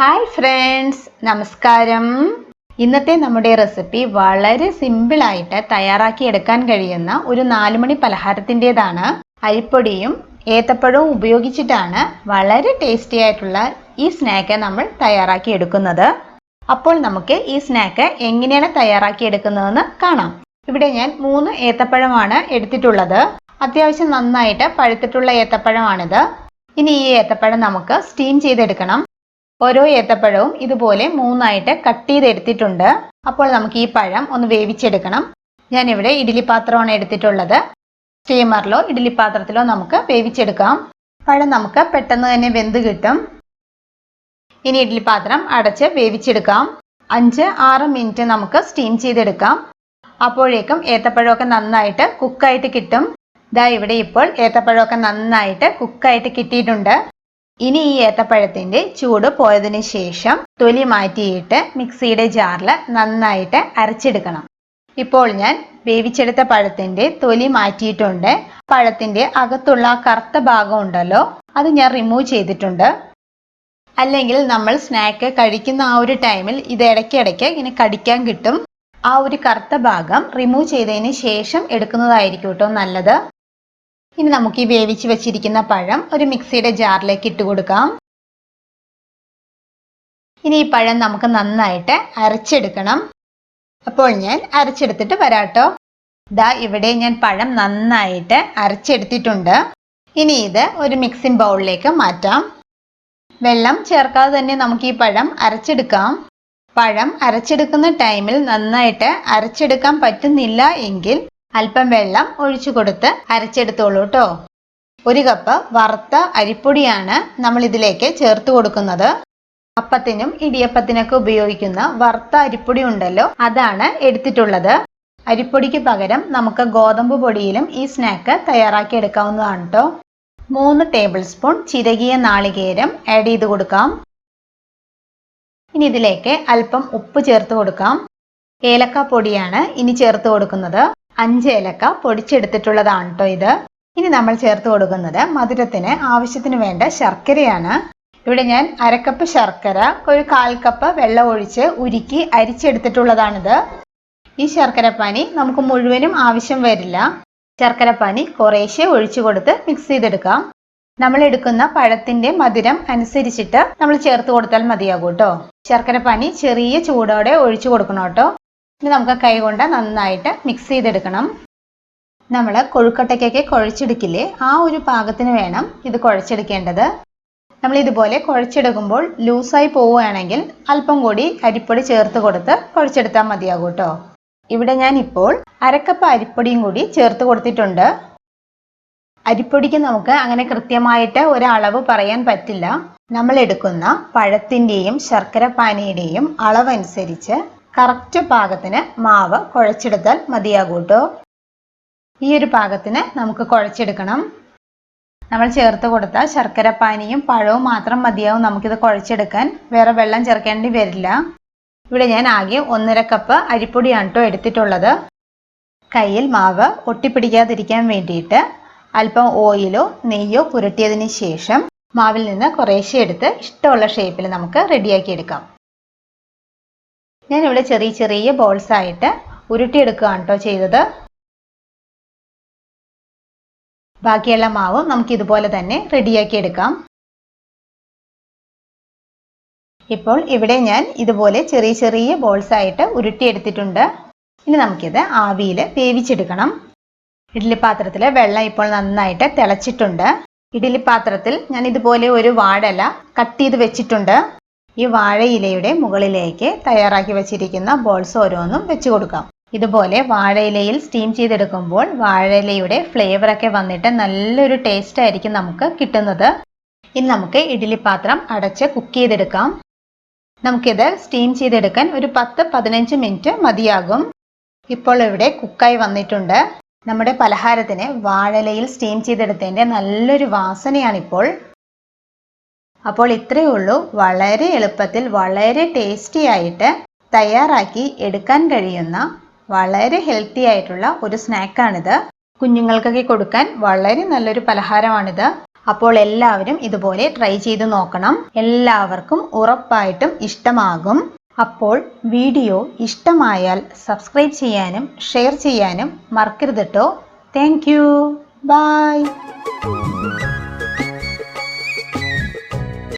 Hi friends, നമസ്കാരം. ഇന്നത്തെ നമ്മുടെ റെസിപ്പി വളരെ സിമ്പിളായിട്ട് തയ്യാറാക്കിയെടുക്കാൻ കഴിയുന്ന ഒരു 4 മണി പലഹാരത്തിൻ്റെതാണ്. അരിപ്പൊടിയും ഏത്തപ്പഴവും ഉപയോഗിച്ചിട്ടാണ് വളരെ ടേസ്റ്റി ആയിട്ടുള്ള ഈ സ്നാക്ക് നമ്മൾ തയ്യാറാക്കിയെടുക്കുന്നത്. അപ്പോൾ നമുക്ക് ഈ സ്നാക്ക് എങ്ങനെയാണ് തയ്യാറാക്കിയെടുക്കുന്നതെന്ന് കാണാം. ഇവിടെ ഞാൻ 3 ഏത്തപ്പഴമാണ് എടുത്തിട്ടുള്ളത്. അത്യാവശ്യം നന്നായിട്ട് പഴുത്തിട്ടുള്ള ഏത്തപ്പഴമാണിത്. ഇനി ഈ ഏത്തപ്പഴം നമുക്ക് സ്റ്റീം ചെയ്തെടുക്കണം. ഓരോ ഏത്തപ്പഴവും ഇതുപോലെ 3 ആയിട്ട് കട്ട് ചെയ്തെടുത്തിട്ടുണ്ട്. അപ്പോൾ നമുക്ക് ഈ പഴം ഒന്ന് വേവിച്ചെടുക്കണം. ഞാനിവിടെ ഇഡ്ഡലി പാത്രമാണ് എടുത്തിട്ടുള്ളത്. സ്റ്റീമറിലോ ഇഡ്ഡലി പാത്രത്തിലോ നമുക്ക് വേവിച്ചെടുക്കാം. പഴം നമുക്ക് പെട്ടെന്ന് തന്നെ വെന്ത് കിട്ടും. ഇനി ഇഡ്ഡലി പാത്രം അടച്ച് വേവിച്ചെടുക്കാം. 5-6 മിനിറ്റ് നമുക്ക് സ്റ്റീം ചെയ്തെടുക്കാം. അപ്പോഴേക്കും ഏത്തപ്പഴമൊക്കെ നന്നായിട്ട് കുക്കായിട്ട് കിട്ടും. ദാ ഇവിടെ ഇപ്പോൾ ഏത്തപ്പഴമൊക്കെ നന്നായിട്ട് കുക്കായിട്ട് കിട്ടിയിട്ടുണ്ട്. ഇനി ഈ ഏത്തപ്പഴത്തിൻ്റെ ചൂട് പോയതിനു ശേഷം തൊലി മാറ്റിയിട്ട് മിക്സിയുടെ ജാറിൽ നന്നായിട്ട് അരച്ചെടുക്കണം. ഇപ്പോൾ ഞാൻ വേവിച്ചെടുത്ത പഴത്തിൻ്റെ തൊലി മാറ്റിയിട്ടുണ്ട്. പഴത്തിൻ്റെ അകത്തുള്ള കറുത്ത ഭാഗം ഉണ്ടല്ലോ, അത് ഞാൻ റിമൂവ് ചെയ്തിട്ടുണ്ട്. അല്ലെങ്കിൽ നമ്മൾ സ്നാക്ക് കഴിക്കുന്ന ആ ഒരു ടൈമിൽ ഇത് ഇടയ്ക്കിടയ്ക്ക് ഇങ്ങനെ കടിക്കാൻ കിട്ടും. ആ ഒരു കറുത്ത ഭാഗം റിമൂവ് ചെയ്തതിന് ശേഷം എടുക്കുന്നതായിരിക്കും കേട്ടോ നല്ലത്. ഇനി നമുക്ക് ഈ വേവിച്ച് വെച്ചിരിക്കുന്ന പഴം ഒരു മിക്സിയുടെ ജാറിലേക്ക് ഇട്ട് കൊടുക്കാം. ഇനി ഈ പഴം നമുക്ക് നന്നായിട്ട് അരച്ചെടുക്കണം. അപ്പോൾ ഞാൻ അരച്ചെടുത്തിട്ട് വരാട്ടോ. ദാ ഇവിടെ ഞാൻ പഴം നന്നായിട്ട് അരച്ചെടുത്തിട്ടുണ്ട്. ഇനി ഇത് ഒരു മിക്സിംഗ് ബൗളിലേക്ക് മാറ്റാം. വെള്ളം ചേർക്കാതെ തന്നെ നമുക്ക് ഈ പഴം അരച്ചെടുക്കാം. പഴം അരച്ചെടുക്കുന്ന ടൈമിൽ നന്നായിട്ട് അരച്ചെടുക്കാൻ പറ്റുന്നില്ല എങ്കിൽ അല്പം വെള്ളം ഒഴിച്ചു കൊടുത്ത് അരച്ചെടുത്തോളൂ കേട്ടോ. 1 കപ്പ് വറുത്ത അരിപ്പൊടിയാണ് നമ്മൾ ഇതിലേക്ക് ചേർത്ത് കൊടുക്കുന്നത്. അപ്പത്തിനും ഇടിയപ്പത്തിനൊക്കെ ഉപയോഗിക്കുന്ന വറുത്ത അരിപ്പൊടി ഉണ്ടല്ലോ, അതാണ് എടുത്തിട്ടുള്ളത്. അരിപ്പൊടിക്ക് പകരം നമുക്ക് ഗോതമ്പ് പൊടിയിലും ഈ സ്നാക്ക് തയ്യാറാക്കി എടുക്കാവുന്നതാണ് കേട്ടോ. 3 ടേബിൾ സ്പൂൺ ചിരകിയ നാളികേരം ആഡ് ചെയ്ത് കൊടുക്കാം. ഇനി ഇതിലേക്ക് അല്പം ഉപ്പ് ചേർത്ത് കൊടുക്കാം. ഏലക്ക പൊടിയാണ് ഇനി ചേർത്ത് കൊടുക്കുന്നത്. 5 ഏലക്ക പൊടിച്ചെടുത്തിട്ടുള്ളതാണ് കേട്ടോ ഇത്. ഇനി നമ്മൾ ചേർത്ത് കൊടുക്കുന്നത് മധുരത്തിന് ആവശ്യത്തിന് വേണ്ട ശർക്കരയാണ്. ഇവിടെ ഞാൻ 1/2 കപ്പ് ശർക്കര ഒരു 1/4 കപ്പ് വെള്ളം ഒഴിച്ച് ഉരുക്കി അരിച്ചെടുത്തിട്ടുള്ളതാണിത്. ഈ ശർക്കരപ്പാനി നമുക്ക് മുഴുവനും ആവശ്യം വരില്ല. ശർക്കരപ്പാനി കുറേശ്ശെ ഒഴിച്ചു കൊടുത്ത് മിക്സ് ചെയ്തെടുക്കാം. നമ്മൾ എടുക്കുന്ന പഴത്തിന്റെ മധുരം അനുസരിച്ചിട്ട് നമ്മൾ ചേർത്ത് കൊടുത്താൽ മതിയാകും കേട്ടോ. ശർക്കരപ്പാനി ചെറിയ ചൂടോടെ ഒഴിച്ചു കൊടുക്കണം കേട്ടോ. ഇനി നമുക്ക് കൈ കൊണ്ട് നന്നായിട്ട് മിക്സ് ചെയ്തെടുക്കണം. നമ്മൾ കൊഴുക്കട്ടയ്ക്കൊക്കെ കുഴച്ചെടുക്കില്ലേ, ആ ഒരു പാകത്തിന് വേണം ഇത് കുഴച്ചെടുക്കേണ്ടത്. നമ്മൾ ഇതുപോലെ കുഴച്ചെടുക്കുമ്പോൾ ലൂസായി പോവുകയാണെങ്കിൽ അല്പം കൂടി അരിപ്പൊടി ചേർത്ത് കൊടുത്ത് കുഴച്ചെടുത്താൽ മതിയാകും കേട്ടോ. ഇവിടെ ഞാൻ ഇപ്പോൾ 1/2 കപ്പ് അരിപ്പൊടിയും കൂടി ചേർത്ത് കൊടുത്തിട്ടുണ്ട്. അരിപ്പൊടിക്ക് നമുക്ക് അങ്ങനെ കൃത്യമായിട്ട് ഒരളവ് പറയാൻ പറ്റില്ല. നമ്മൾ എടുക്കുന്ന പഴത്തിൻ്റെയും ശർക്കരപ്പാനിയുടെയും അളവനുസരിച്ച് കറക്റ്റ് പാകത്തിന് മാവ് കുഴച്ചെടുത്താൽ മതിയാകും കേട്ടോ. ഈ ഒരു പാകത്തിന് നമുക്ക് കുഴച്ചെടുക്കണം. നമ്മൾ ചേർത്ത് കൊടുത്ത ശർക്കരപ്പാനിയും പഴവും മാത്രം മതിയാവും നമുക്കിത് കുഴച്ചെടുക്കാൻ. വേറെ വെള്ളം ചേർക്കേണ്ടി വരില്ല. ഇവിടെ ഞാൻ ആകെ 1.5 കപ്പ് അരിപ്പൊടിയാണ് കേട്ടോ എടുത്തിട്ടുള്ളത്. കയ്യിൽ മാവ് ഒട്ടിപ്പിടിക്കാതിരിക്കാൻ വേണ്ടിയിട്ട് അല്പം ഓയിലോ നെയ്യോ പുരട്ടിയതിന് ശേഷം മാവിൽ നിന്ന് കുറേശ്ശെ എടുത്ത് ഇഷ്ടമുള്ള ഷേപ്പിൽ നമുക്ക് റെഡിയാക്കി എടുക്കാം. ഞാനിവിടെ ചെറിയ ചെറിയ ബോൾസ് ആയിട്ട് ഉരുട്ടിയെടുക്കുകയാണ് കേട്ടോ ചെയ്തത്. ബാക്കിയുള്ള മാവ് നമുക്ക് ഇതുപോലെ തന്നെ റെഡിയാക്കി എടുക്കാം. ഇപ്പോൾ ഇവിടെ ഞാൻ ഇതുപോലെ ചെറിയ ചെറിയ ബോൾസ് ആയിട്ട് ഉരുട്ടിയെടുത്തിട്ടുണ്ട്. ഇനി നമുക്കിത് ആവിയിൽ വേവിച്ചെടുക്കണം. ഇഡ്ഡലി പാത്രത്തിൽ വെള്ളം ഇപ്പോൾ നന്നായിട്ട് തിളച്ചിട്ടുണ്ട്. ഇഡ്ഡലി പാത്രത്തിൽ ഞാൻ ഇതുപോലെ ഒരു വാഴയില കട്ട് ചെയ്ത് വെച്ചിട്ടുണ്ട്. ഈ വാഴയിലയുടെ മുകളിലേക്ക് തയ്യാറാക്കി വെച്ചിരിക്കുന്ന ബോൾസ് ഓരോന്നും വെച്ച് കൊടുക്കാം. ഇതുപോലെ വാഴയിലയിൽ സ്റ്റീം ചെയ്തെടുക്കുമ്പോൾ വാഴയിലയുടെ ഫ്ലേവറൊക്കെ വന്നിട്ട് നല്ലൊരു ടേസ്റ്റ് ആയിരിക്കും നമുക്ക് കിട്ടുന്നത്. ഇനി നമുക്ക് ഇഡ്ഡലി പാത്രം അടച്ച് കുക്ക് ചെയ്തെടുക്കാം. നമുക്കിത് സ്റ്റീം ചെയ്തെടുക്കാൻ ഒരു 10-15 മിനിറ്റ് മതിയാകും. ഇപ്പോൾ ഇവിടെ കുക്കായി വന്നിട്ടുണ്ട്. നമ്മുടെ പലഹാരത്തിന് വാഴയിലയിൽ സ്റ്റീം ചെയ്തെടുത്തതിൻ്റെ നല്ലൊരു വാസനയാണിപ്പോൾ. അപ്പോൾ ഇത്രയേ ഉള്ളൂ. വളരെ എളുപ്പത്തിൽ വളരെ ടേസ്റ്റി ആയിട്ട് തയ്യാറാക്കി എടുക്കാൻ കഴിയുന്ന വളരെ ഹെൽത്തി ആയിട്ടുള്ള ഒരു സ്നാക്കാണിത്. കുഞ്ഞുങ്ങൾക്കൊക്കെ കൊടുക്കാൻ വളരെ നല്ലൊരു പലഹാരമാണിത്. അപ്പോൾ എല്ലാവരും ഇതുപോലെ ട്രൈ ചെയ്ത് നോക്കണം. എല്ലാവർക്കും ഉറപ്പായിട്ടും ഇഷ്ടമാകും. അപ്പോൾ വീഡിയോ ഇഷ്ടമായാൽ സബ്സ്ക്രൈബ് ചെയ്യാനും ഷെയർ ചെയ്യാനും മറക്കരുത് കേട്ടോ. Thank you. ബൈ.